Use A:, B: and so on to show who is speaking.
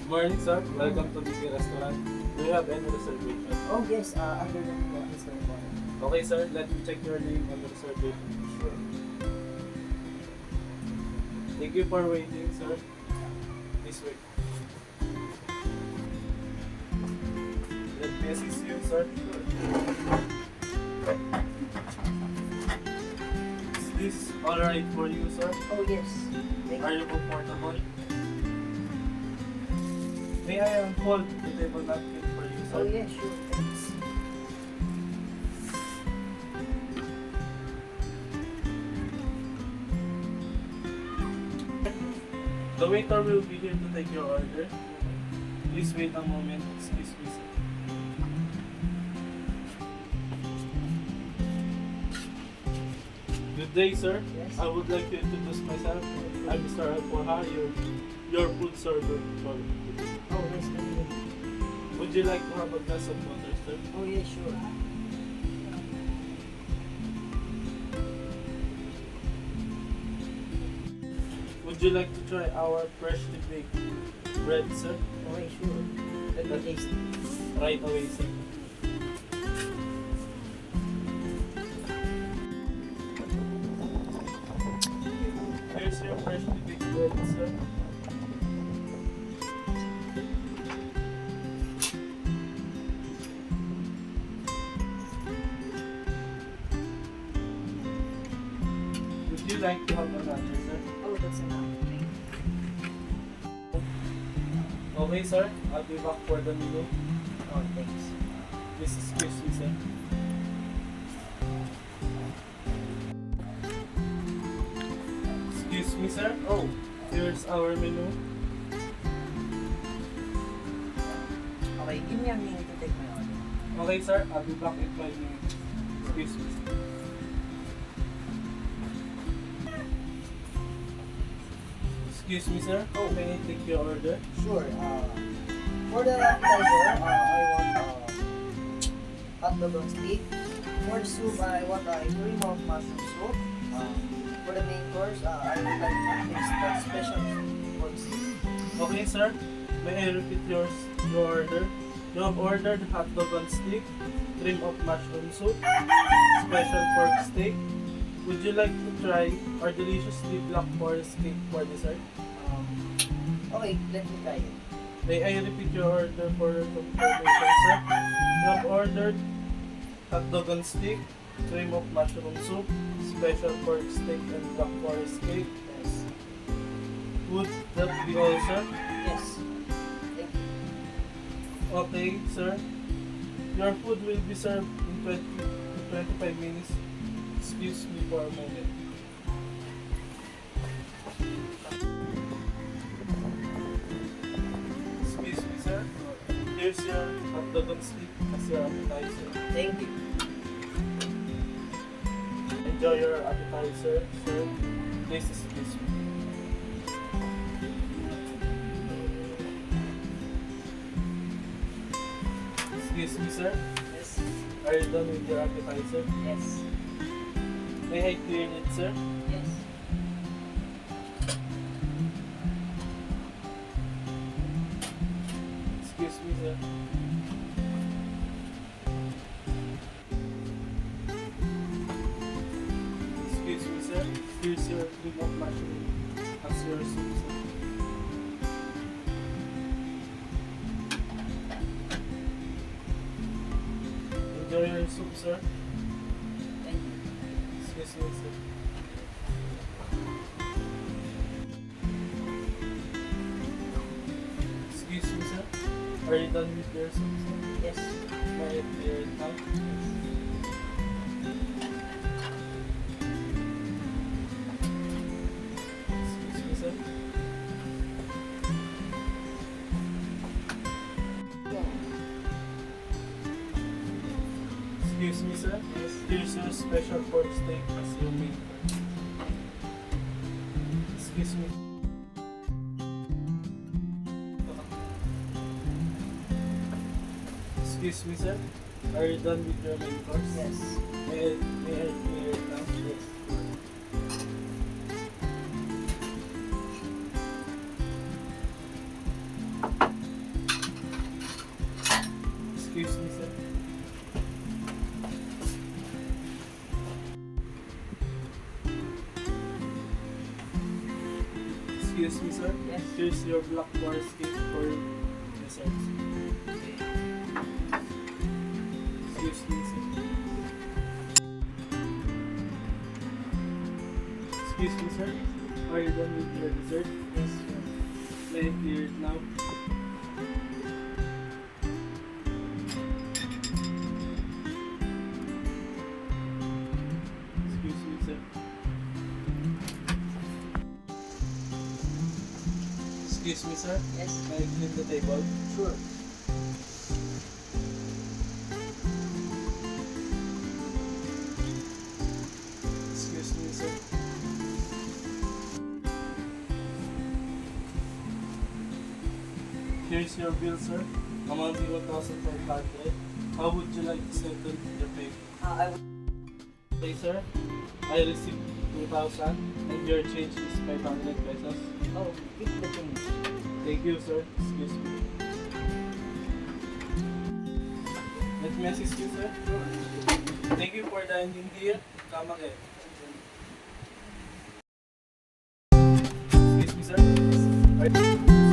A: Good morning, sir. Welcome to BK Restaurant. Do you have any reservation?
B: Oh yes, under the Mr. Warren.
A: Okay, sir. Let me check your name on the reservation.
B: Sure.
A: Thank you for waiting, sir. Please wait. Let me assist you, sir. Is this alright for you, sir?
B: Oh yes. Thank
A: Are
B: you.
A: you comfortable? May I unfold the table napkin for you, sir?
B: Oh yes, sure. Thanks.
A: The waiter will be here to take your order. Please wait a moment. Excuse me, sir. Good day, sir.
B: Yes.
A: I would like to introduce myself. I'm Mr. Alpoha, your food server.
B: Oh yes, thank you.
A: Would you like to have a glass of water, sir?
B: Oh yes, sure.
A: Would you like to try our freshly baked bread, sir?
B: Oh yes, sure. Let me taste it.
A: Right away, sir. Here's your freshly baked bread, sir. Would you like to have another, sir?
B: Oh, that's enough.
A: Okay, sir. I'll be back for the menu.
B: Oh, thanks.
A: Please excuse me, sir. Excuse me, sir. Oh, here's our menu.
B: Okay, give me a minute to take my order.
A: Okay, sir. I'll be back in 5 minutes. Excuse me, sir. Excuse me, sir. Oh, may I take your order?
B: Sure. For the appetizer, I want hot dog on stick. For the soup, I want a cream of mushroom soup. For the main course, I would like to taste the special pork steak.
A: Okay, sir. May I repeat your order? You have ordered hot dog on stick, cream of mushroom soup, special pork steak. Would you like to try our deliciously black forest cake for dessert?
B: Okay, let me try it.
A: May I repeat your order for confirmation, sir? You have ordered hot dog on stick, cream of mushroom soup, special pork steak, and black forest cake.
B: Yes.
A: Would that be all, sir?
B: Yes. Thank you.
A: Okay, sir. Your food will be served in 20 to 25 minutes. Excuse me for a moment. Excuse me, sir. Here's your hot dog on stick as your appetizer.
B: Thank you.
A: Enjoy your appetizer, sir. Please excuse me. Excuse me, sir.
B: Yes.
A: Are you done with your appetizer?
B: Yes.
A: May I clean it, sir?
B: Yes.
A: Excuse me, sir. Excuse me, sir. Here's your cream of mushroom as your soup, sir. Enjoy your soup, sir.
B: Thank you.
A: Excuse me, sir. Excuse me, sir. Are you done with your soup, sir?
B: Yes.
A: May I clear it now? Excuse me, sir. Excuse me, sir.
B: Yes.
A: Here's your special pork steak as your main course. Excuse me. Excuse me, sir. Are you done with your main course?
B: Yes.
A: May I clear it now?
B: Yes.
A: Excuse me, sir.
B: Yes.
A: Here's your black forest cake for desserts. Excuse me, sir. Excuse me, sir. Are you done with your dessert? Yes, sir. May I clear it now? Excuse me, sir. Excuse me, sir.
B: Yes.
A: May I clean the table?
B: Sure.
A: Excuse me, sir. Here's your bill, sir. Amounting 1,500. How would you like to settle your pay?
B: I would.
A: Okay, sir. I received 2,000 and your change is 500 pesos.
B: Oh, keep the change.
A: Thank you, sir. Excuse me. Let me assist you, sir. Thank you for dining here. Come again. Excuse me, sir.